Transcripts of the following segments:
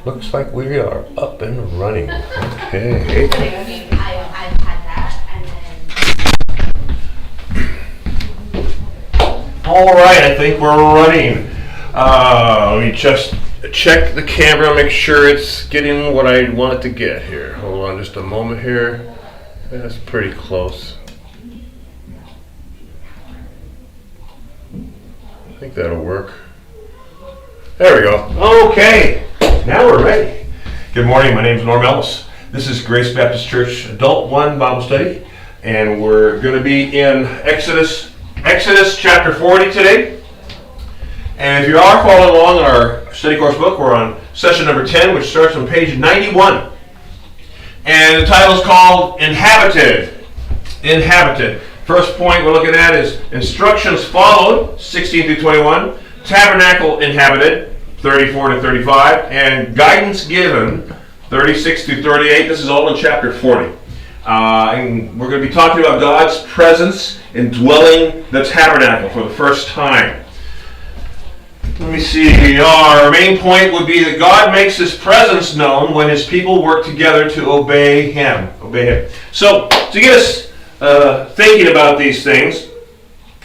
Looks like we are up and running. Okay. I mean, I've had that, and then. All right, I think we're running. Let me just check the camera, make sure it's getting what I want it to get here. Hold on just a moment here. That's pretty close. I think that'll work. There we go. Okay, now we're ready. Good morning, my name is Norm Ellis. This is Grace Baptist Church Adult 1 Bible Study, and we're going to be in Exodus chapter 40 today. And if you are following along in our study course book, we're on session number 10, which starts on page 91. And the title is called Inhabited. Inhabited. First point we're looking at is instructions followed, 16 through 21, tabernacle inhabited, 34 to 35, and guidance given, 36 through 38. This is all in chapter 40. And we're going to be talking about God's presence indwelling the tabernacle for the first time. Let me see. Our main point would be that God makes His presence known when His people work together to obey Him. Obey Him. So, to get us thinking about these things,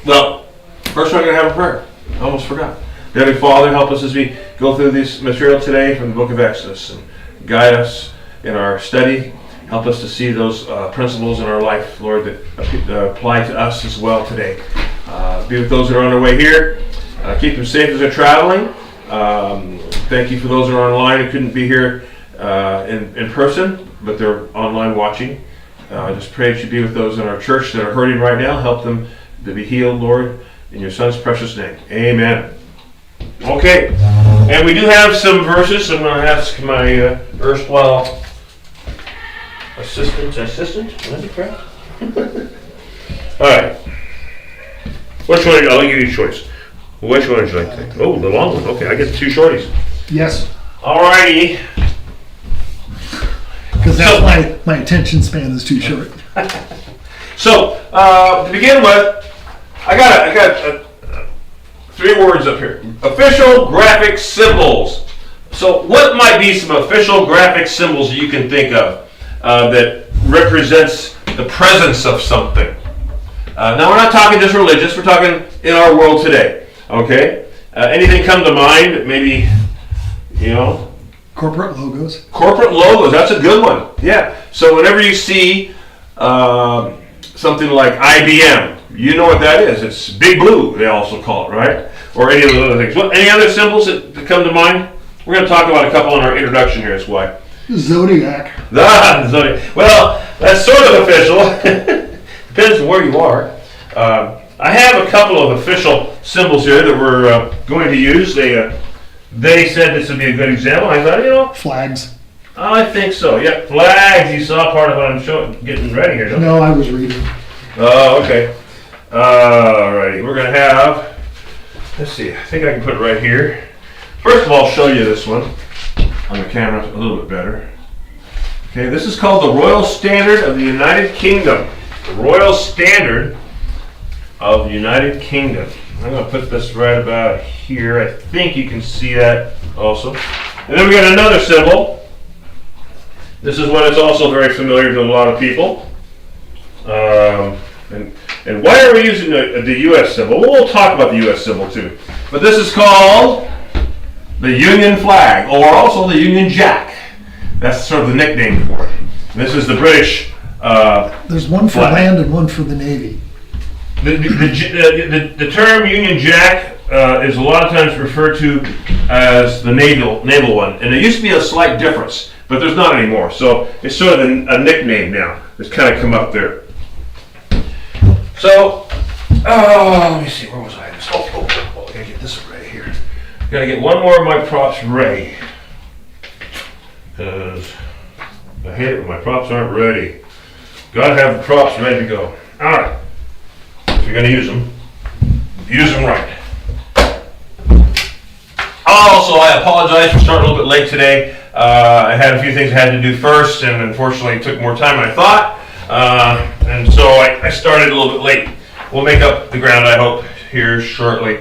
well, first we're going to have a prayer. I almost forgot. Heavenly Father, help us as we go through this material today from the book of Exodus and guide us in our study. Help us to see those principles in our life, Lord, that apply to us as well today. Be with those that are on their way here. Keep them safe as they're traveling. Thank you for those that are online who couldn't be here in person, but they're online watching. Just pray that you be with those in our church that are hurting right now. Help them to be healed, Lord, in your Son's precious name. Amen. Okay, and we do have some verses. I'm going to ask my erstwhile assistant, would that be correct? All right. Which one? I'll give you a choice. Which one would you like to take? Oh, the long one. Okay, I get the two shorties. Yes. All righty. Because that's my attention span is too short. So, to begin with, I got three words up here. Official graphic symbols. So, what might be some official graphic symbols you can think of that represents the presence of something? Now, we're not talking just religious. We're talking in our world today. Okay? Anything come to mind? Maybe, Corporate logos. Corporate logos, that's a good one. Yeah. So whenever you see something like IBM, you know what that is. It's Big Blue, they also call it, right? Or any of those other things. Any other symbols that come to mind? We're going to talk about a couple in our introduction here. That's why. Zodiac. Zodiac. Well, that's sort of official. Depends on where you are. I have a couple of official symbols here that we're going to use. They said this would be a good example. I thought, Flags. I think so. Yeah, flags. You saw part of what I'm getting ready here, don't you? No, I was reading. Oh, okay. Alrighty. We're going to have, let's see, I think I can put it right here. First of all, I'll show you this one on the camera a little bit better. Okay, this is called the Royal Standard of the United Kingdom. The Royal Standard of the United Kingdom. I'm going to put this right about here. I think you can see that also. And then we got another symbol. This is one that's also very familiar to a lot of people. And why are we using the U.S. symbol? Well, we'll talk about the U.S. symbol too. But this is called the Union flag, or also the Union Jack. That's sort of the nickname for it. This is the British There's one for flag. land and one for the Navy. The term Union Jack is a lot of times referred to as the naval one, and there used to be a slight difference, but there's not anymore. So it's sort of a nickname now. It's kind of come up there. So, let me see, where was I? I gotta get this right here. Gotta get one more of my props ready, because I hate it when my props aren't ready. Gotta have the props ready to go. All right. If you're going to use them right. Also, I apologize for starting a little bit late today. I had a few things I had to do first, and unfortunately it took more time than I thought. And so I started a little bit late. We'll make up the ground, I hope, here shortly.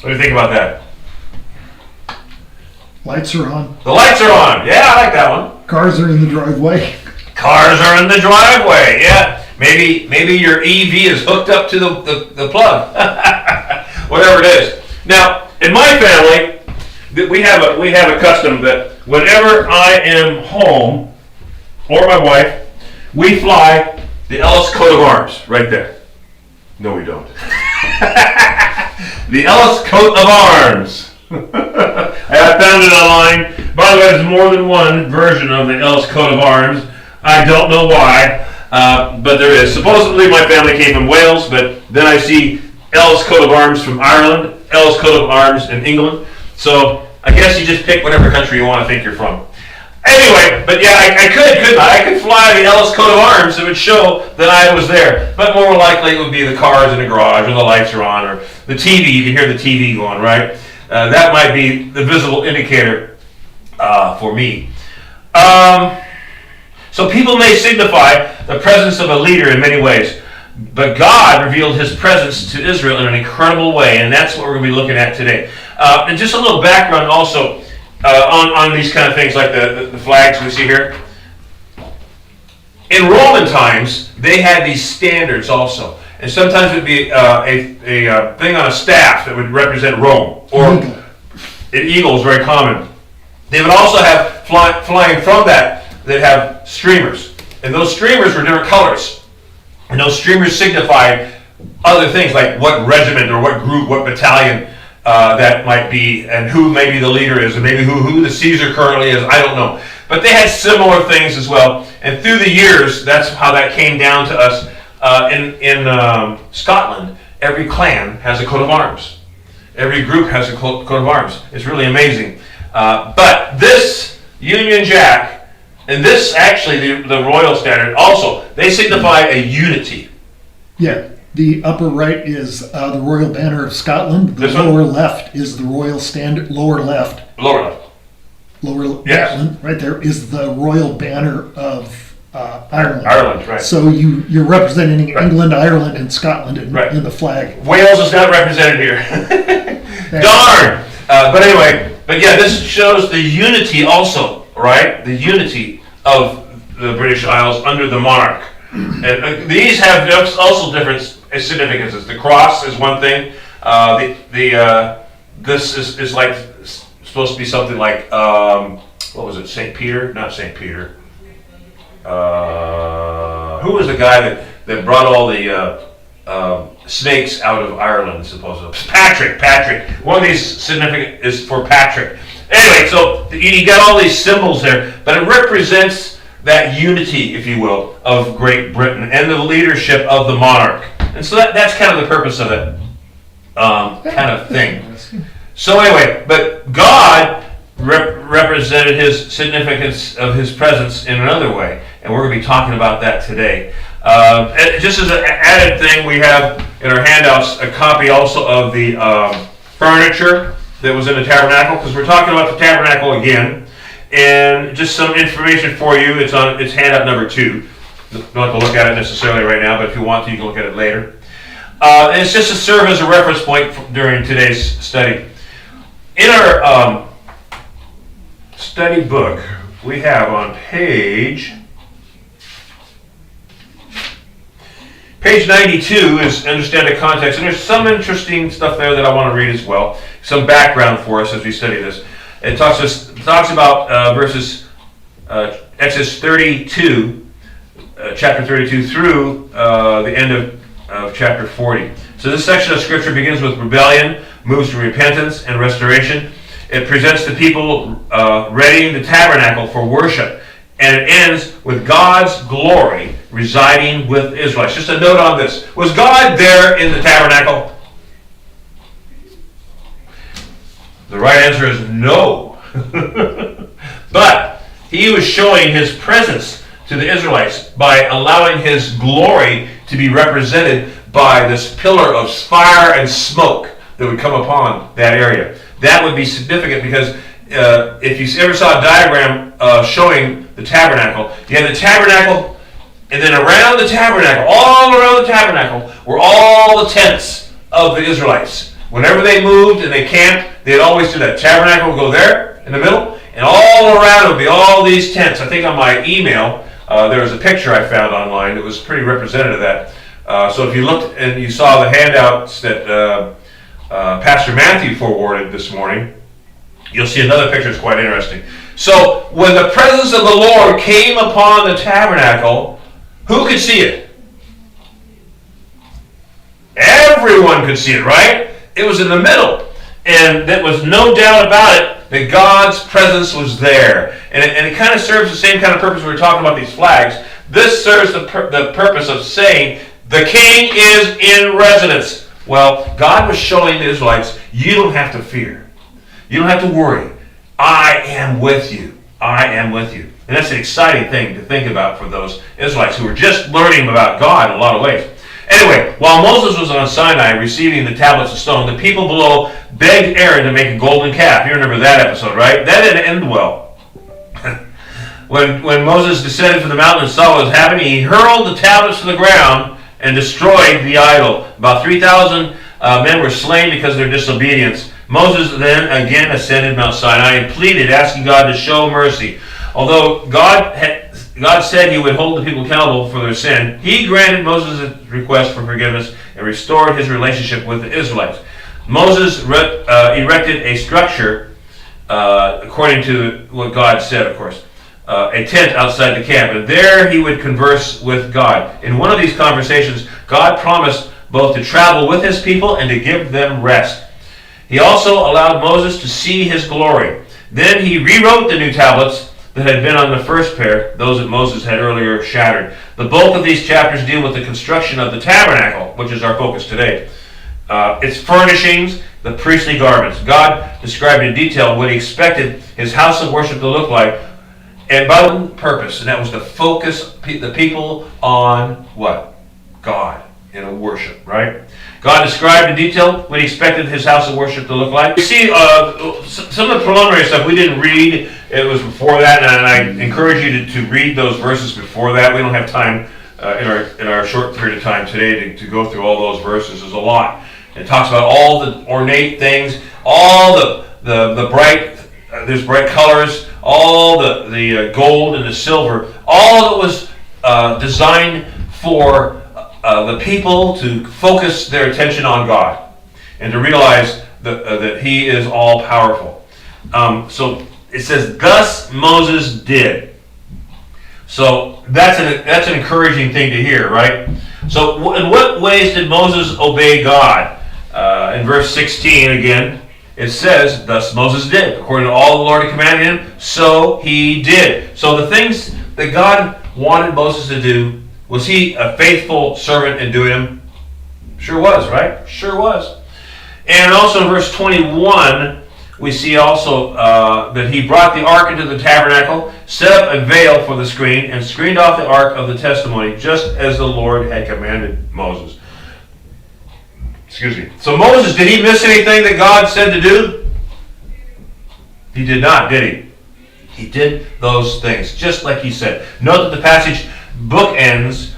What do you think about that? Lights are on. The lights are on. Yeah, I like that one. Cars are in the driveway. Cars are in the driveway. Yeah. Maybe your EV is hooked up to the plug. Whatever it is. Now, in my family, we have a custom that whenever I am home, or my wife, we fly the Ellis coat of arms right there. No, we don't. The Ellis coat of arms. I found it online. By the way, there's more than one version of the Ellis coat of arms. I don't know why, but there is. Supposedly my family came from Wales, but then I see Ellis coat of arms from Ireland, Ellis coat of arms in England. So I guess you just pick whatever country you want to think you're from. Anyway, but yeah, couldn't I? I could fly the Ellis coat of arms. It would show that I was there. But more likely it would be the cars in the garage, or the lights are on, or the TV. You can hear the TV going, right? That might be the visible indicator for me. So people may signify the presence of a leader in many ways. But God revealed his presence to Israel in an incredible way, and that's what we're going to be looking at today. And just a little background also on these kind of things like the flags we see here. In Roman times, they had these standards also. And sometimes it would be a thing on a staff that would represent Rome. Or an eagle is very common. They would also have flying from that, they'd have streamers. And those streamers were different colors. And those streamers signified other things like what regiment or what group, what battalion that might be, and who maybe the leader is, and maybe who the Caesar currently is, I don't know. But they had similar things as well. And through the years, that's how that came down to us. In Scotland, every clan has a coat of arms. Every group has a coat of arms. It's really amazing. But this Union Jack, and this actually, the royal standard, also, they signify a unity. Yeah, the upper right is the Royal Banner of Scotland. The lower left is the Royal Standard. Lower left. Yes. That one right there is the Royal Banner of Ireland. Ireland, right. So you're representing England, Ireland, and Scotland in the flag. Wales is not represented here. Darn! But anyway, this shows the unity also, right? The unity of the British Isles under the monarch. And these have also different significances. The cross is one thing. This is like supposed to be something like what was it? St. Peter? Not St. Peter. Who was the guy that brought all the snakes out of Ireland? Supposedly Patrick. One of these significant is for Patrick. Anyway, so you got all these symbols there, but it represents that unity, if you will, of Great Britain and the leadership of the monarch. And so that's kind of the purpose of it, kind of thing. So anyway, but God represented his significance of his presence in another way, and we're going to be talking about that today. And just as an added thing, we have in our handouts a copy also of the furniture that was in the tabernacle, because we're talking about the tabernacle again. And just some information for you. It's handout number 2. Don't have to look at it necessarily right now, but if you want to, you can look at it later. And it's just to serve as a reference point during today's study. In our study book, we have on page 92 is Understand the Context, and there's some interesting stuff there that I want to read as well. Some background for us as we study this. It talks about verses Exodus 32, chapter 32 through the end of chapter 40. So this section of scripture begins with rebellion, moves to repentance and restoration. It presents the people readying the tabernacle for worship, and it ends with God's glory residing with Israelites. Just a note on this. Was God there in the tabernacle? The right answer is no. But he was showing his presence to the Israelites by allowing his glory to be represented by this pillar of fire and smoke that would come upon that area. That would be significant because if you ever saw a diagram showing the tabernacle, you had the tabernacle, and then around the tabernacle, all around the tabernacle, were all the tents of the Israelites. Whenever they moved and they camped, they'd always do that. Tabernacle would go there in the middle, and all around would be all these tents. I think on my email, there was a picture I found online that was pretty representative of that. So if you looked and you saw the handouts that Pastor Matthew forwarded this morning, you'll see another picture that's quite interesting. So when the presence of the Lord came upon the tabernacle, who could see it? Everyone could see it, right? It was in the middle. And there was no doubt about it that God's presence was there. And it kind of serves the same kind of purpose we were talking about these flags. This serves the purpose of saying the king is in residence. Well, God was showing the Israelites, you don't have to fear. You don't have to worry. I am with you. I am with you. And that's an exciting thing to think about for those Israelites who were just learning about God in a lot of ways. Anyway, while Moses was on Sinai receiving the tablets of stone, the people below begged Aaron to make a golden calf. You remember that episode, right? That didn't end well. When Moses descended from the mountain and saw what was happening, he hurled the tablets to the ground and destroyed the idol. About 3,000 men were slain because of their disobedience. Moses then again ascended Mount Sinai and pleaded, asking God to show mercy. Although God said he would hold the people accountable for their sin, he granted Moses' request for forgiveness and restored his relationship with the Israelites. Moses erected a structure, according to what God said, of course, a tent outside the camp, and there he would converse with God. In one of these conversations, God promised both to travel with his people and to give them rest. He also allowed Moses to see his glory. Then he rewrote the new tablets that had been on the first pair, those that Moses had earlier shattered. The bulk of these chapters deal with the construction of the tabernacle, which is our focus today. Its furnishings, the priestly garments. God described in detail what he expected his house of worship to look like, and by one purpose, and that was to focus the people on what? God in worship, right? God described in detail what he expected his house of worship to look like. You see, some of the preliminary stuff we didn't read. It was before that, and I encourage you to read those verses before that. We don't have time in our short period of time today to go through all those verses. There's a lot. It talks about all the ornate things, all the bright, there's bright colors, all the gold and the silver, all that was designed for the people to focus their attention on God and to realize that he is all powerful. So it says, thus Moses did. So that's an encouraging thing to hear, right? So in what ways did Moses obey God? In verse 16 again, it says, thus Moses did. According to all the Lord had commanded him, so he did. So the things that God wanted Moses to do, was he a faithful servant in doing them? Sure was, right? Sure was. And also in verse 21, we see also that he brought the ark into the tabernacle, set up a veil for the screen, and screened off the ark of the testimony, just as the Lord had commanded Moses. Excuse me. So Moses, did he miss anything that God said to do? He did not, did he? He did those things, just like he said. Note that the passage bookends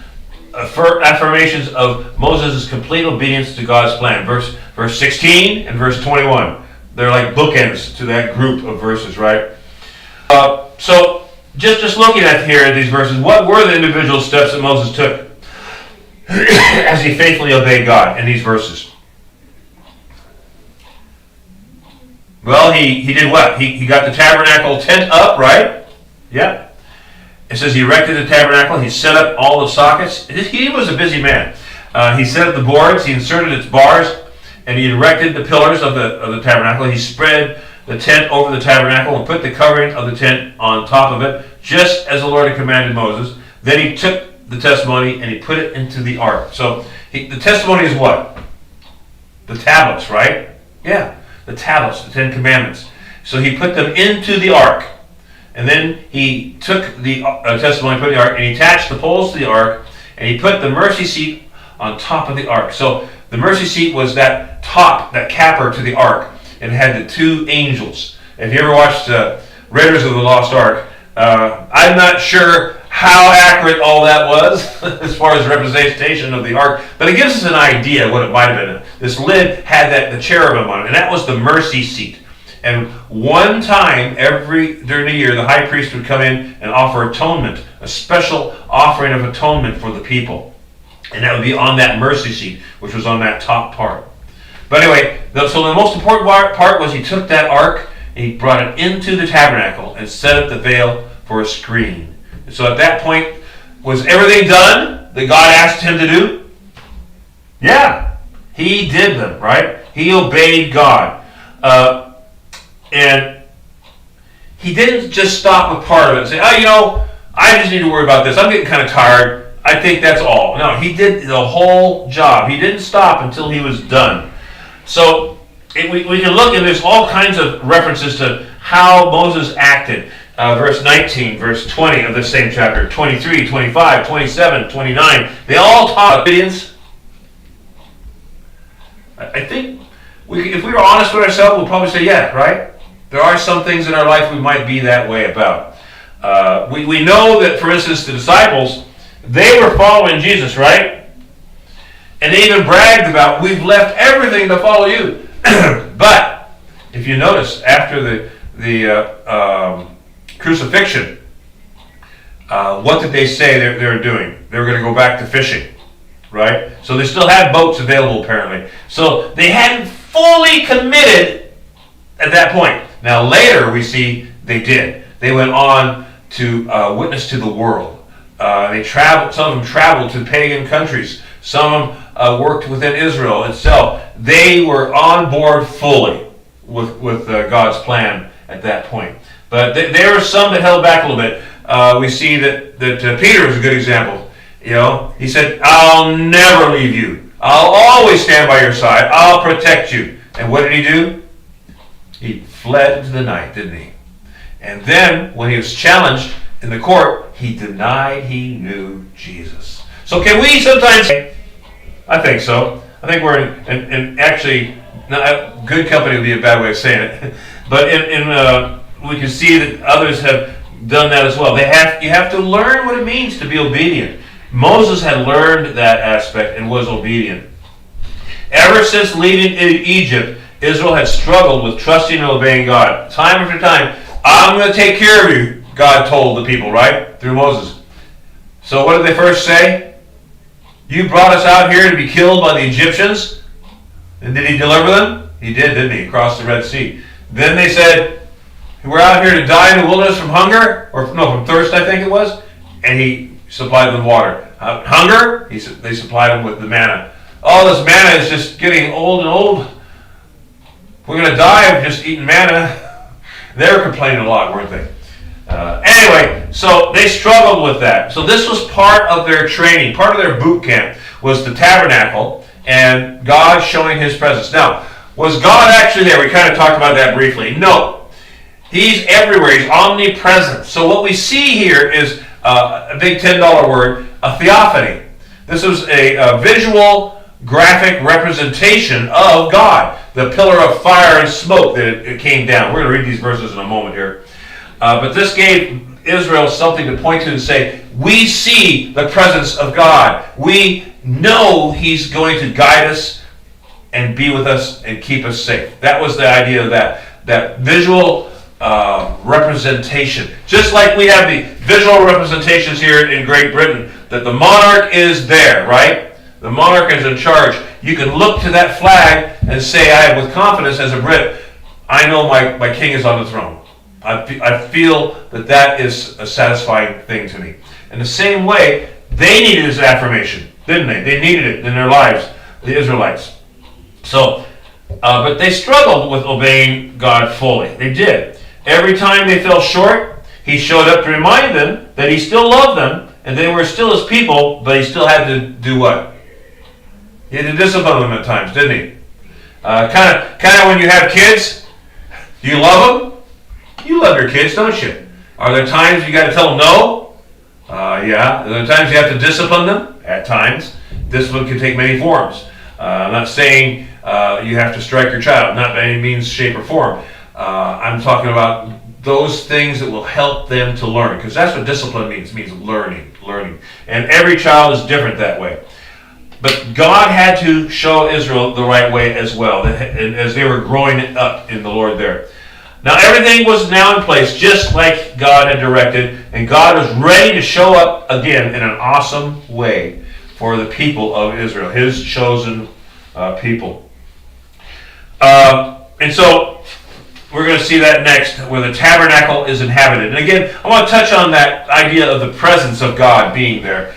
affirmations of Moses' complete obedience to God's plan. Verse 16 and verse 21. They're like bookends to that group of verses, right? So just looking at here these verses, what were the individual steps that Moses took as he faithfully obeyed God in these verses? Well, he did what? He got the tabernacle tent up, right? Yeah. It says he erected the tabernacle. He set up all the sockets. He was a busy man. He set up the boards. He inserted its bars, and he erected the pillars of the tabernacle. He spread the tent over the tabernacle and put the covering of the tent on top of it, just as the Lord had commanded Moses. Then he took the testimony and he put it into the ark. So the testimony is what? The tablets, right? Yeah, the tablets, the 10 Commandments. So he put them into the ark. And then he took the testimony, put it in the ark, and he attached the poles to the ark, and he put the mercy seat on top of the ark. So the mercy seat was that top, that capper to the ark, and it had the 2 angels. If you ever watched Raiders of the Lost Ark, I'm not sure how accurate all that was as far as representation of the ark, but it gives us an idea what it might have been. This lid had the cherubim on it, and that was the mercy seat. And one time during the year, the high priest would come in and offer atonement, a special offering of atonement for the people. And that would be on that mercy seat, which was on that top part. But anyway, so the most important part was he took that ark and he brought it into the tabernacle and set up the veil for a screen. And so at that point, was everything done that God asked him to do? Yeah, he did them, right? He obeyed God. And he didn't just stop a part of it and say, I just need to worry about this. I'm getting kind of tired. I think that's all. No, he did the whole job. He didn't stop until he was done. So we can look, and there's all kinds of references to how Moses acted. Verse 19, verse 20 of the same chapter, 23, 25, 27, 29. They all taught obedience. I think if we were honest with ourselves, we'll probably say, yeah, right? There are some things in our life we might be that way about. We know that, for instance, the disciples, they were following Jesus, right? And they even bragged about, we've left everything to follow you. But if you notice, after the crucifixion, what did they say they were doing? They were going to go back to fishing, right? So they still had boats available, apparently. So they hadn't fully committed at that point. Now later we see they did. They went on to witness to the world. They traveled. Some of them traveled to pagan countries. Some of them worked within Israel itself. They were on board fully with God's plan at that point. But there were some that held back a little bit. We see that Peter was a good example. He said, "I'll never leave you. I'll always stand by your side. I'll protect you." And what did he do? He fled into the night, didn't he? And then, when he was challenged in the court, he denied he knew Jesus. So can we sometimes say, I think so. I think we're in actually, good company would be a bad way of saying it, but we can see that others have done that as well. You have to learn what it means to be obedient. Moses had learned that aspect and was obedient. Ever since leaving Egypt, Israel had struggled with trusting and obeying God. Time after time, I'm going to take care of you, God told the people, right? Through Moses. So what did they first say? You brought us out here to be killed by the Egyptians. And did he deliver them? He did, didn't he? Across the Red Sea. Then they said, we're out here to die in the wilderness from hunger, from thirst, I think it was. And he supplied them water. Hunger? They supplied them with the manna. Oh, this manna is just getting old and old. We're going to die of just eating manna. They were complaining a lot, weren't they? Anyway, so they struggled with that. So this was part of their training. Part of their boot camp was the tabernacle and God showing his presence. Now, was God actually there? We kind of talked about that briefly. No. He's everywhere. He's omnipresent. So what we see here is a big $10 word, a theophany. This was a visual, graphic representation of God. The pillar of fire and smoke that it came down. We're going to read these verses in a moment here. But this gave Israel something to point to and say, we see the presence of God. We know he's going to guide us and be with us and keep us safe. That was the idea of that visual representation. Just like we have the visual representations here in Great Britain, that the monarch is there, right? The monarch is in charge. You can look to that flag and say, I have with confidence as a Brit, I know my king is on the throne. I feel that is a satisfying thing to me. In the same way, they needed this affirmation, didn't they? They needed it in their lives, the Israelites. So, but they struggled with obeying God fully. They did. Every time they fell short, he showed up to remind them that he still loved them and they were still his people, but he still had to do what? He had to discipline them at times, didn't he? Kind of when you have kids, do you love them? You love your kids, don't you? Are there times you got to tell them no? Yeah. Are there times you have to discipline them? At times. Discipline can take many forms. I'm not saying you have to strike your child, not by any means, shape, or form. I'm talking about those things that will help them to learn, because that's what discipline means learning. And every child is different that way. But God had to show Israel the right way as well, as they were growing up in the Lord there. Now everything was now in place, just like God had directed, and God was ready to show up again in an awesome way for the people of Israel, His chosen people. And so we're going to see that next, where the tabernacle is inhabited. And again, I want to touch on that idea of the presence of God being there.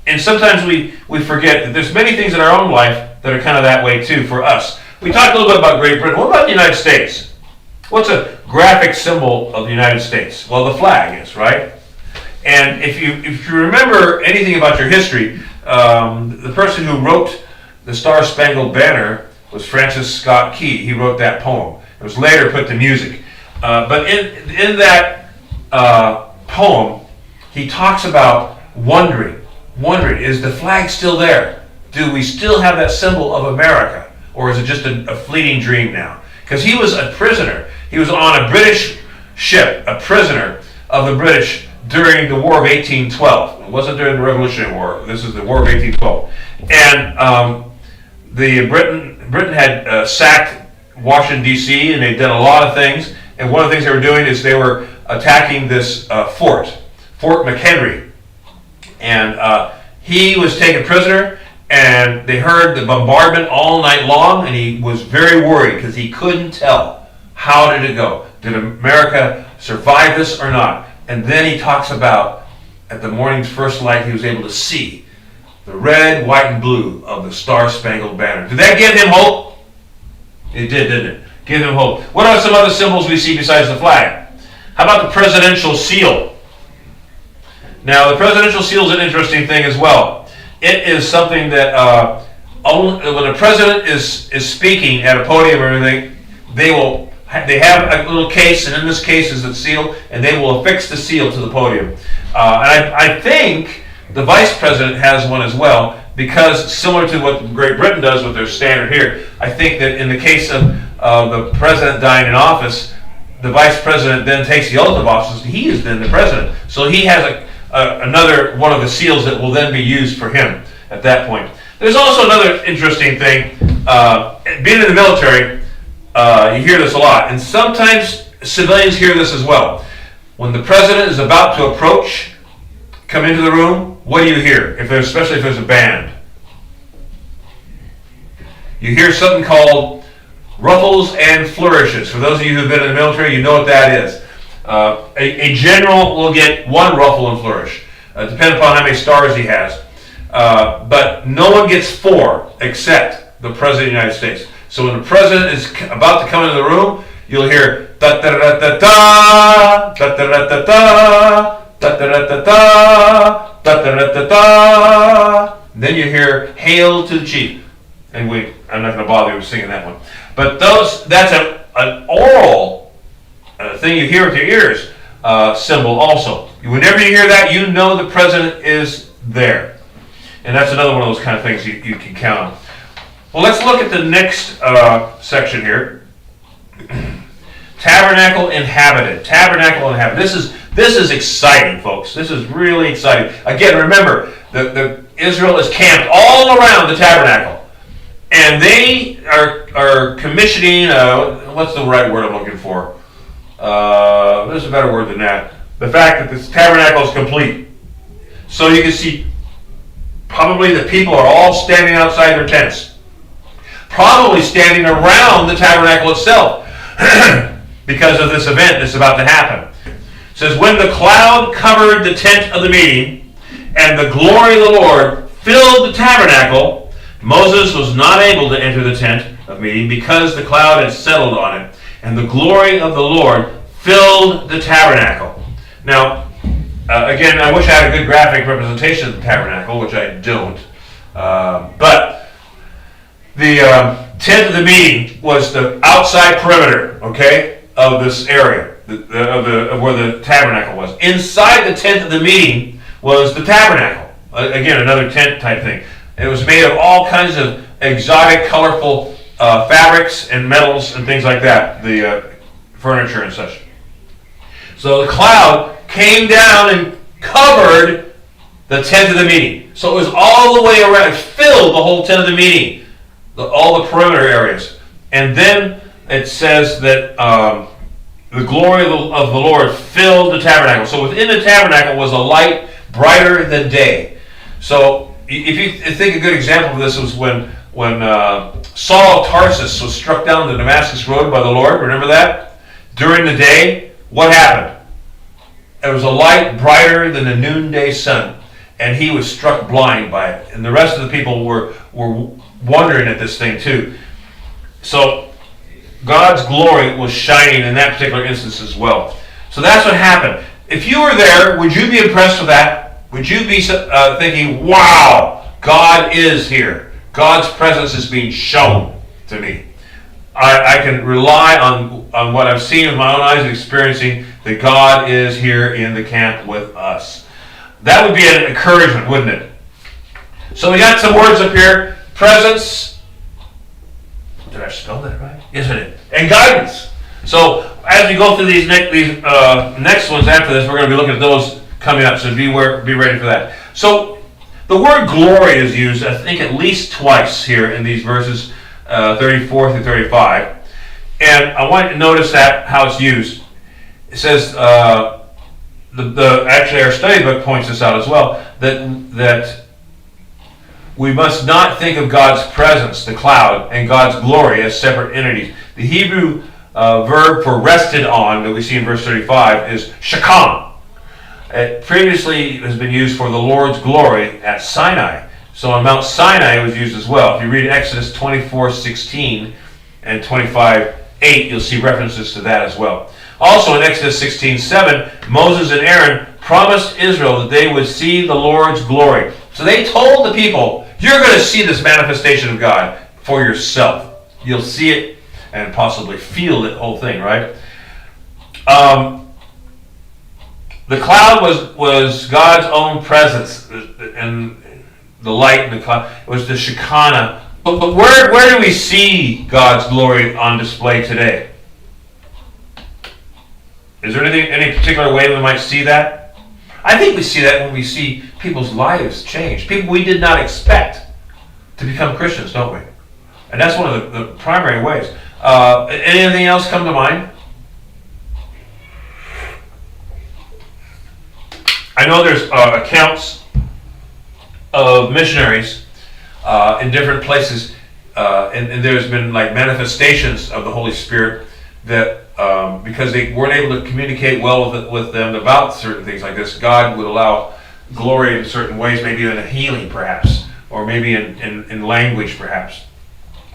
And sometimes we forget that there's many things in our own life that are kind of that way too for us. We talked a little bit about Great Britain. What about the United States? What's a graphic symbol of the United States? Well, the flag is, right? And if you remember anything about your history, the person who wrote the Star-Spangled Banner was Francis Scott Key. He wrote that poem. It was later put to music. But in that poem, he talks about wondering, is the flag still there? Do we still have that symbol of America? Or is it just a fleeting dream now? Because he was a prisoner. He was on a British ship, a prisoner of the British during the War of 1812. It wasn't during the Revolutionary War. This is the War of 1812. And Britain had sacked Washington, D.C., and they'd done a lot of things. And one of the things they were doing is they were attacking this Fort McHenry. And he was taken prisoner, and they heard the bombardment all night long, and he was very worried because he couldn't tell how did it go. Did America survive this or not? And then he talks about, at the morning's first light, he was able to see the red, white, and blue of the Star-Spangled Banner. Did that give him hope? It did, didn't it? Give him hope. What are some other symbols we see besides the flag? How about the presidential seal? Now, the presidential seal is an interesting thing as well. It is something that when a president is speaking at a podium or anything, they have a little case, and in this case is the seal, and they will affix the seal to the podium. And I think the vice president has one as well, because similar to what Great Britain does with their standard here, I think that in the case of the president dying in office, the vice president then takes the oath of office, and he is then the president. So he has another one of the seals that will then be used for him at that point. There's also another interesting thing. Being in the military, you hear this a lot, and sometimes civilians hear this as well. When the president is about to come into the room, what do you hear? Especially if there's a band. You hear something called ruffles and flourishes. For those of you who've been in the military, you know what that is. A general will get one ruffle and flourish, depending upon how many stars he has. But no one gets 4 except the President of the United States. So when the President is about to come into the room, you'll hear da da da da da, da da da da da, da da da da da, da da da da da. Then you hear "Hail to the Chief," and I'm not going to bother you with singing that one. But that's an oral thing you hear with your ears, symbol also. Whenever you hear that, you know the president is there. And that's another one of those kind of things you can count on. Well, let's look at the next section here. Tabernacle inhabited. Tabernacle inhabited. This is exciting, folks. This is really exciting. Again, remember, the Israel is camped all around the tabernacle. And they are commissioning, what's the right word I'm looking for? There's a better word than that. The fact that this tabernacle is complete. So you can see probably the people are all standing outside their tents. Probably standing around the tabernacle itself because of this event that's about to happen. It says, when the cloud covered the tent of the meeting and the glory of the Lord filled the tabernacle, Moses was not able to enter the tent of meeting because the cloud had settled on it, and the glory of the Lord filled the tabernacle. Now, again, I wish I had a good graphic representation of the tabernacle, which I don't. But the tent of the meeting was the outside perimeter, okay, of this area, of where the tabernacle was. Inside the tent of the meeting was the tabernacle. Again, another tent type thing. It was made of all kinds of exotic, colorful fabrics and metals and things like that, the furniture and such. So the cloud came down and covered the tent of the meeting. So it was all the way around. It filled the whole tent of the meeting, all the perimeter areas. And then it says that the glory of the Lord filled the tabernacle. So within the tabernacle was a light brighter than day. So if you think a good example of this was when Saul of Tarsus was struck down the Damascus road by the Lord. Remember that? During the day, what happened? There was a light brighter than the noonday sun, and he was struck blind by it. And the rest of the people were wondering at this thing too. So God's glory was shining in that particular instance as well. So that's what happened. If you were there, would you be impressed with that? Would you be thinking, wow, God is here. God's presence is being shown to me. I can rely on what I've seen with my own eyes and experiencing that God is here in the camp with us. That would be an encouragement, wouldn't it? So we got some words up here. Presence. Did I spell that right? Isn't it? And guidance. So as we go through these next ones after this, we're going to be looking at those coming up. So be ready for that. So the word glory is used, I think, at least twice here in these verses 34 through 35. And I want you to notice that how it's used. It says, actually our study book points this out as well, that we must not think of God's presence, the cloud, and God's glory as separate entities. The Hebrew verb for rested on that we see in verse 35 is shakam. It previously has been used for the Lord's glory at Sinai. So on Mount Sinai it was used as well. If you read Exodus 24:16 and 25:8, you'll see references to that as well. Also in Exodus 16:7, Moses and Aaron promised Israel that they would see the Lord's glory. So they told the people, you're going to see this manifestation of God for yourself. You'll see it and possibly feel the whole thing, right? The cloud was God's own presence, and the light in the cloud. It was the Shekinah. But where do we see God's glory on display today? Is there any particular way we might see that? I think we see that when we see people's lives change. People we did not expect to become Christians, don't we? And that's one of the primary ways. Anything else come to mind? I know there's accounts of missionaries in different places, and there's been like manifestations of the Holy Spirit that because they weren't able to communicate well with them about certain things like this, God would allow glory in certain ways, maybe in a healing perhaps, or maybe in language perhaps.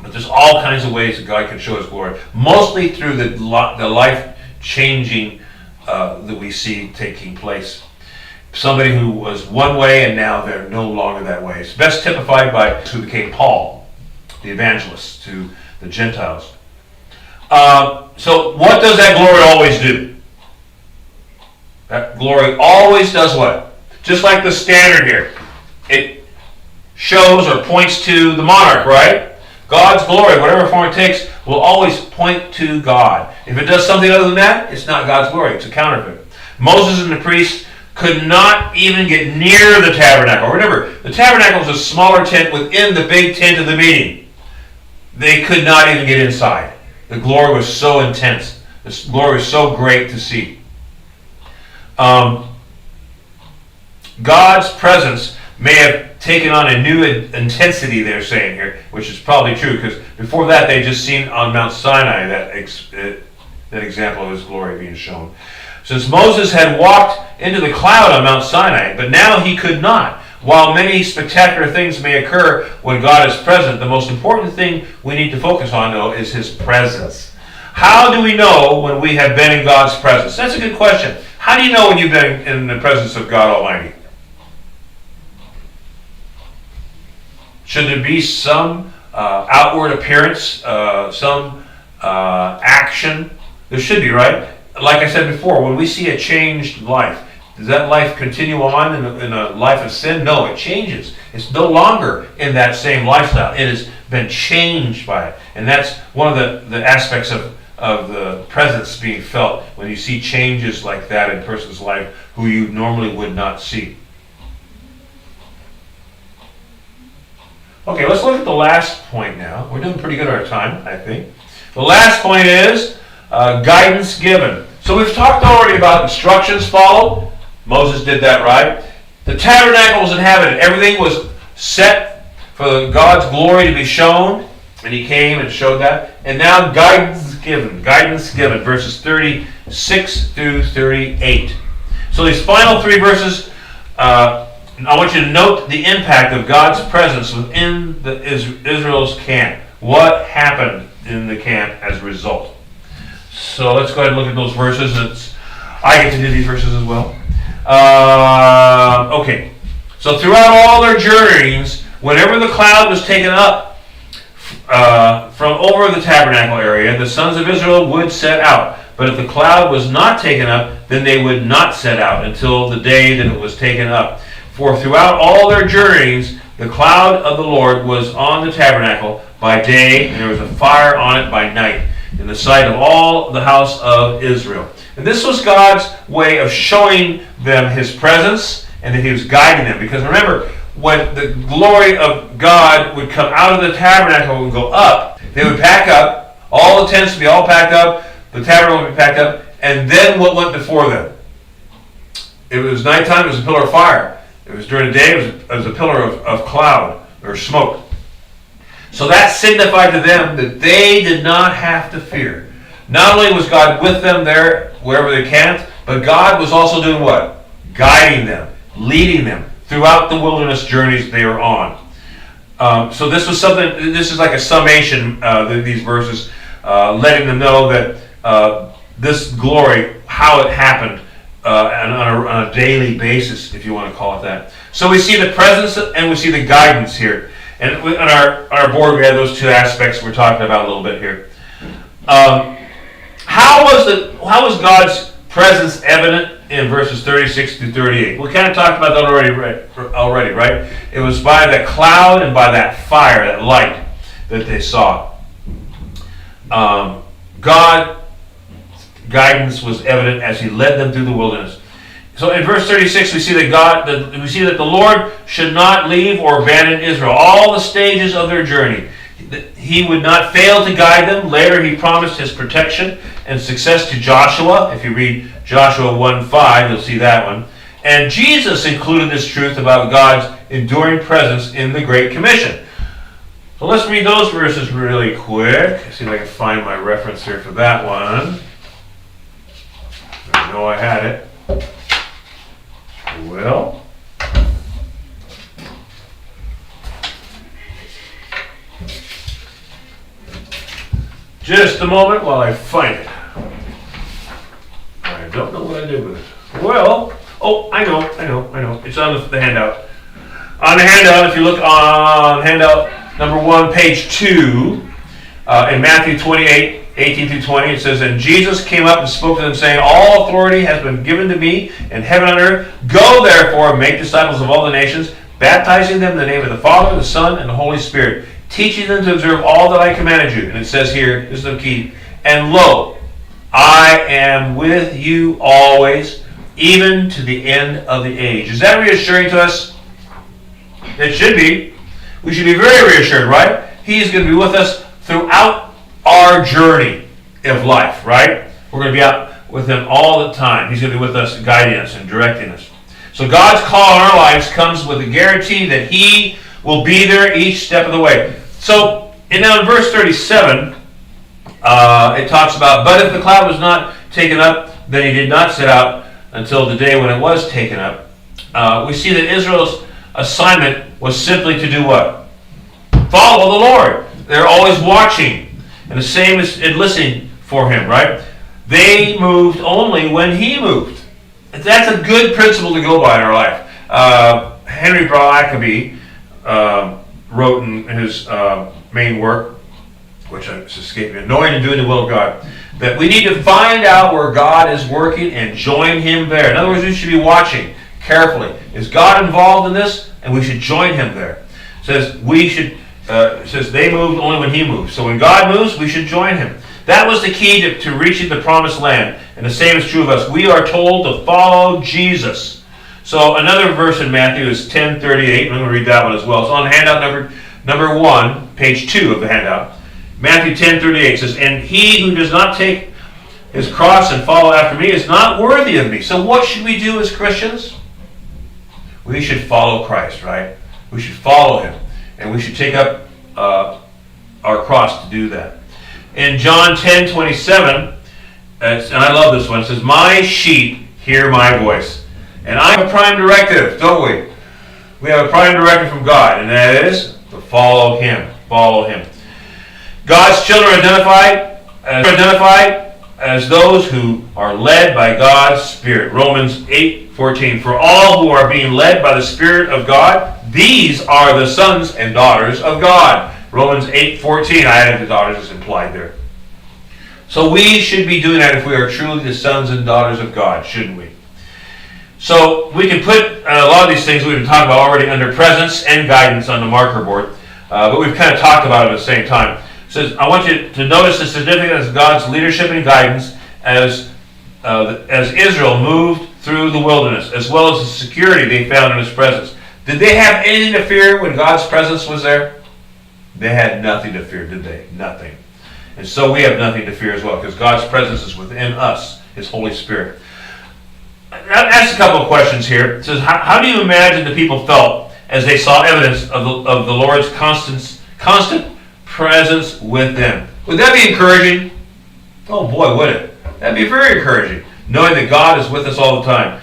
But there's all kinds of ways that God can show His glory, mostly through the life-changing that we see taking place. Somebody who was one way and now they're no longer that way. It's best typified by who became Paul, the evangelist to the Gentiles. So what does that glory always do? That glory always does what? Just like the standard here. It shows or points to the monarch, right? God's glory, whatever form it takes, will always point to God. If it does something other than that, it's not God's glory. It's a counterfeit. Moses and the priests could not even get near the tabernacle. Remember, the tabernacle was a smaller tent within the big tent of the meeting. They could not even get inside. The glory was so intense. The glory was so great to see. God's presence may have taken on a new intensity, they're saying here, which is probably true, because before that they just seen on Mount Sinai that example of His glory being shown. Since Moses had walked into the cloud on Mount Sinai, but now he could not. While many spectacular things may occur when God is present, the most important thing we need to focus on, though, is His presence. How do we know when we have been in God's presence? That's a good question. How do you know when you've been in the presence of God Almighty? Should there be some outward appearance, some action? There should be, right? Like I said before, when we see a changed life, does that life continue on in a life of sin? No, it changes. It's no longer in that same lifestyle. It has been changed by it. And that's one of the aspects of of the presence being felt when you see changes like that in a person's life who you normally would not see. Okay, let's look at the last point now. We're doing pretty good on our time, I think. The last point is guidance given. So we've talked already about instructions followed. Moses did that, right? The tabernacle was inhabited. Everything was set for God's glory to be shown. And he came and showed that. And now guidance given. Guidance given. Verses 36 through 38. So these final three verses, I want you to note the impact of God's presence within Israel's camp. What happened in the camp as a result? So let's go ahead and look at those verses. I get to do these verses as well. Okay. So throughout all their journeys, whenever the cloud was taken up from over the tabernacle area, the sons of Israel would set out. But if the cloud was not taken up, then they would not set out until the day that it was taken up. For throughout all their journeys, the cloud of the Lord was on the tabernacle by day, and there was a fire on it by night, in the sight of all the house of Israel. And this was God's way of showing them his presence and that he was guiding them. Because remember, when the glory of God would come out of the tabernacle and go up, they would pack up, all the tents would be all packed up, the tabernacle would be packed up, and then what went before them? It was nighttime, it was a pillar of fire. It was during the day, it was a pillar of cloud or smoke. So that signified to them that they did not have to fear. Not only was God with them there, wherever they camped, but God was also doing what? Guiding them, leading them throughout the wilderness journeys they were on. So this was something, this is like a summation, these verses, letting them know that this glory, how it happened, on a daily basis, if you want to call it that. So we see the presence and we see the guidance here. And on our board we have those two aspects we're talking about a little bit here. How was God's presence evident in verses 36 through 38? We kind of talked about that already, right? It was by that cloud and by that fire, that light that they saw. God guidance was evident as he led them through the wilderness. So in verse 36, we see that the Lord should not leave or abandon Israel. All the stages of their journey, he would not fail to guide them. Later, he promised his protection and success to Joshua. If you read Joshua 1:5, you'll see that one. And Jesus included this truth about God's enduring presence in the Great Commission. So let's read those verses really quick. See if I can find my reference here for that one. I know I had it. Well, just a moment while I find it. I don't know what I did with it. Well, I know. It's on the handout. On the handout, if you look on handout number 1, page 2, in Matthew 28, 18 through 20, it says, And Jesus came up and spoke to them, saying, All authority has been given to me in heaven and earth. Go, therefore, and make disciples of all the nations, baptizing them in the name of the Father, the Son, and the Holy Spirit, teaching them to observe all that I commanded you. And it says here, this is the key, And lo, I am with you always, even to the end of the age. Is that reassuring to us? It should be. We should be very reassured, right? He's going to be with us throughout our journey of life, right? We're going to be out with him all the time. He's going to be with us, guiding us and directing us. So God's call on our lives comes with a guarantee that he will be there each step of the way. So, and now in verse 37, it talks about, But if the cloud was not taken up, then he did not set out until the day when it was taken up. We see that Israel's assignment was simply to do what? Follow the Lord. They're always watching. And the same is in listening for him, right? They moved only when he moved. That's a good principle to go by in our life. Henry Blackaby wrote in his main work, which is escaping me, Knowing and Doing the Will of God, that we need to find out where God is working and join him there. In other words, we should be watching carefully. Is God involved in this? And we should join him there. It says they moved only when he moved. So when God moves, we should join him. That was the key to reaching the promised land. And the same is true of us. We are told to follow Jesus. So another verse in Matthew is 10:38. I'm going to read that one as well. It's on handout number 1, page 2 of the handout. Matthew 10:38 says, "And he who does not take his cross and follow after me is not worthy of me." So what should we do as Christians? We should follow Christ, right? We should follow him. And we should take up our cross to do that. In John 10:27, and I love this one, it says, "My sheep hear my voice." And I have a prime directive, don't we? We have a prime directive from God, and that is to follow him. Follow him. God's children are identified as those who are led by God's Spirit. Romans 8:14. "For all who are being led by the Spirit of God, these are the sons and daughters of God." Romans 8:14. I added the daughters as implied there. So we should be doing that if we are truly the sons and daughters of God, shouldn't we? So we can put a lot of these things we've been talking about already under presence and guidance on the marker board, but we've kind of talked about it at the same time. It says, I want you to notice the significance of God's leadership and guidance as Israel moved through the wilderness, as well as the security they found in his presence. Did they have anything to fear when God's presence was there? They had nothing to fear, did they? Nothing. And so we have nothing to fear as well, because God's presence is within us, his Holy Spirit. I'll ask a couple of questions here. It says, how do you imagine the people felt as they saw evidence of the Lord's constant presence with them? Would that be encouraging? Oh boy, would it? That'd be very encouraging, knowing that God is with us all the time.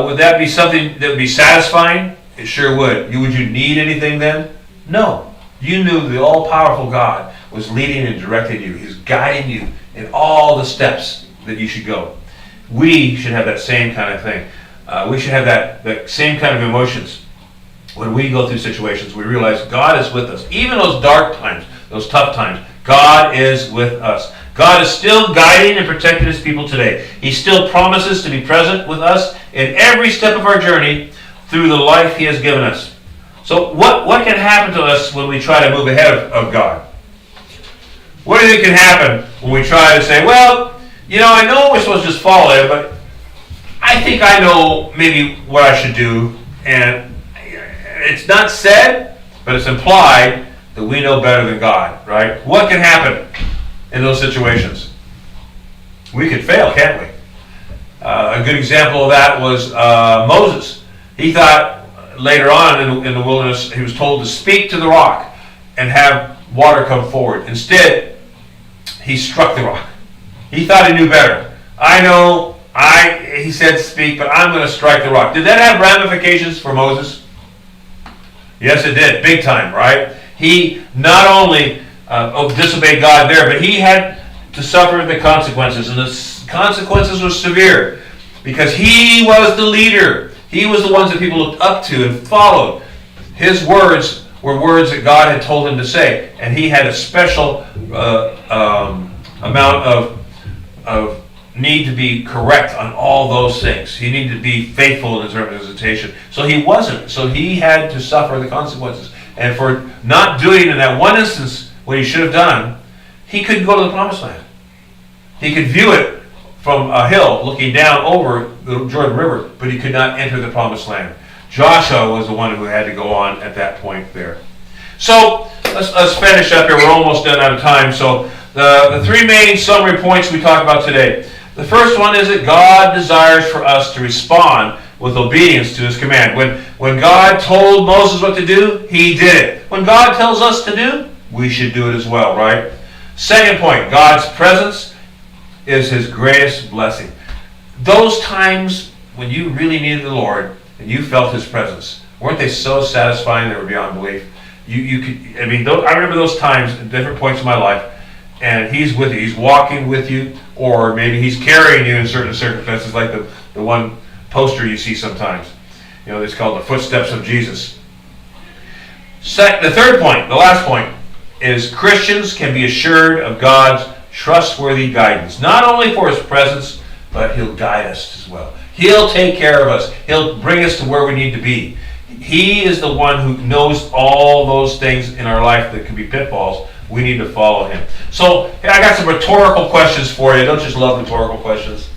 Would that be something that would be satisfying? It sure would. Would you need anything then? No. You knew the all-powerful God was leading and directing you. He's guiding you in all the steps that you should go. We should have that same kind of thing. We should have that same kind of emotions. When we go through situations, we realize God is with us. Even those dark times, those tough times, God is with us. God is still guiding and protecting his people today. He still promises to be present with us in every step of our journey through the life he has given us. So what can happen to us when we try to move ahead of God? What do you think can happen when we try to say, well, I know we're supposed to just follow it, but I think I know maybe what I should do. And it's not said, but it's implied that we know better than God, right? What can happen in those situations? We could fail, can't we? A good example of that was Moses. He thought later on in the wilderness, he was told to speak to the rock and have water come forward. Instead, he struck the rock. He thought he knew better. He said speak, but I'm going to strike the rock. Did that have ramifications for Moses? Yes, it did. Big time, right? He not only disobeyed God there, but he had to suffer the consequences. And the consequences were severe because he was the leader. He was the ones that people looked up to and followed. His words were words that God had told him to say. And he had a special amount of need to be correct on all those things. He needed to be faithful in his representation. So he wasn't. So he had to suffer the consequences. And for not doing in that one instance what he should have done, he couldn't go to the promised land. He could view it from a hill looking down over the Jordan River, but he could not enter the promised land. Joshua was the one who had to go on at that point there. So let's finish up here. We're almost done out of time. So the three main summary points we talked about today. The first one is that God desires for us to respond with obedience to his command. When God told Moses what to do, he did it. When God tells us to do, we should do it as well, right? Second point, God's presence is his greatest blessing. Those times when you really needed the Lord and you felt his presence, weren't they so satisfying they were beyond belief? I remember those times at different points in my life, and he's with you. He's walking with you, or maybe he's carrying you in certain circumstances, like the one poster you see sometimes. It's called the Footsteps of Jesus. The third point, the last point, is Christians can be assured of God's trustworthy guidance. Not only for his presence, but he'll guide us as well. He'll take care of us. He'll bring us to where we need to be. He is the one who knows all those things in our life that can be pitfalls We need to follow him. So I got some rhetorical questions for you. Don't just love rhetorical questions.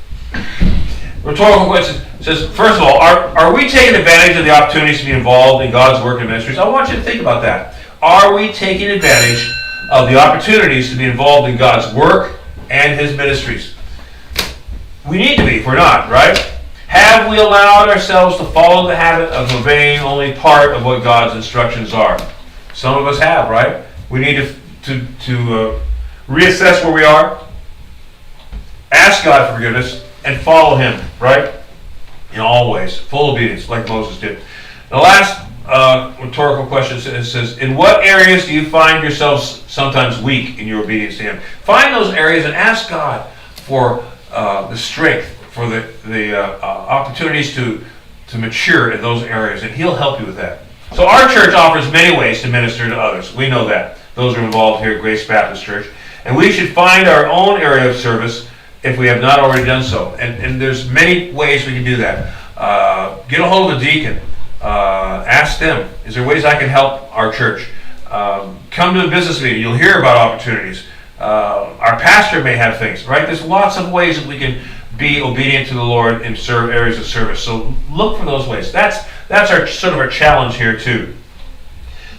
Rhetorical question says, first of all, are we taking advantage of the opportunities to be involved in God's work and ministries? I want you to think about that. Are we taking advantage of the opportunities to be involved in God's work and his ministries? We need to be if we're not, right? Have we allowed ourselves to follow the habit of obeying only part of what God's instructions are? Some of us have, right? We need to reassess where we are, ask God for forgiveness, and follow him, right? In all ways, full obedience, like Moses did. The last rhetorical question says, in what areas do you find yourselves sometimes weak in your obedience to him? Find those areas and ask God for the strength, for the opportunities to mature in those areas, and he'll help you with that. So our church offers many ways to minister to others. We know that. Those are involved here at Grace Baptist Church. And we should find our own area of service if we have not already done so. And there's many ways we can do that. Get a hold of a deacon. Ask them, is there ways I can help our church? Come to a business meeting. You'll hear about opportunities. Our pastor may have things, right? There's lots of ways that we can be obedient to the Lord in areas of service. So look for those ways. That's our sort of our challenge here too.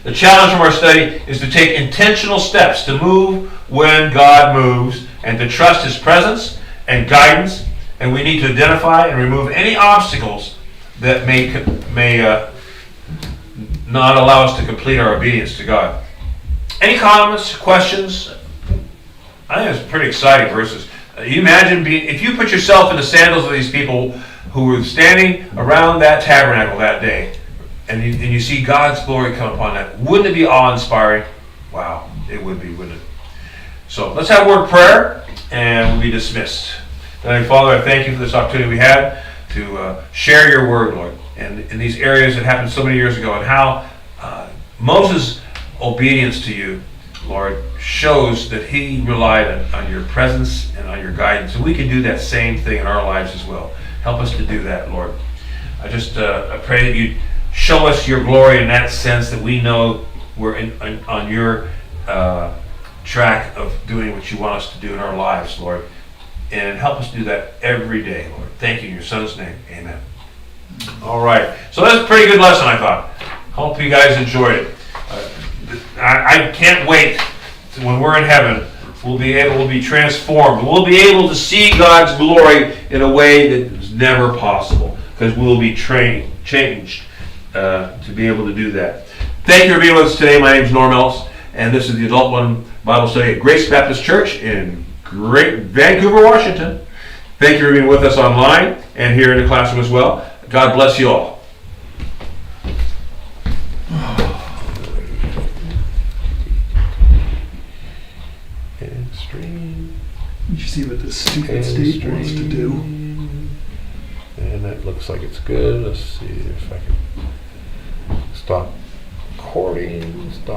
The challenge from our study is to take intentional steps to move when God moves and to trust his presence and guidance. And we need to identify and remove any obstacles that may not allow us to complete our obedience to God. Any comments, questions? I think it's pretty exciting verses. You imagine if you put yourself in the sandals of these people who were standing around that tabernacle that day, and you see God's glory come upon that, wouldn't it be awe-inspiring? Wow, it would be, wouldn't it? So let's have a word of prayer, and we'll be dismissed. Heavenly Father, I thank you for this opportunity we had to share your word, Lord, and in these areas that happened so many years ago, and how Moses' obedience to you, Lord, shows that he relied on your presence and on your guidance. And we can do that same thing in our lives as well. Help us to do that, Lord. I pray that you show us your glory in that sense, that we know we're on your track of doing what you want us to do in our lives, Lord. And help us do that every day, Lord. Thank you in your son's name. Amen. All right. So that's a pretty good lesson, I thought. Hope you guys enjoyed it. I can't wait to, when we're in heaven, we'll be transformed. We'll be able to see God's glory in a way that is never possible, because we'll be changed to be able to do that. Thank you for being with us today. My name is Norm Ellis, and this is the Adult One Bible Study at Grace Baptist Church in great Vancouver, Washington. Thank you for being with us online and here in the classroom as well. God bless you all. Did you see what this stupid state wants to do? And that looks like it's good. Let's see if I can stop recording. Stop.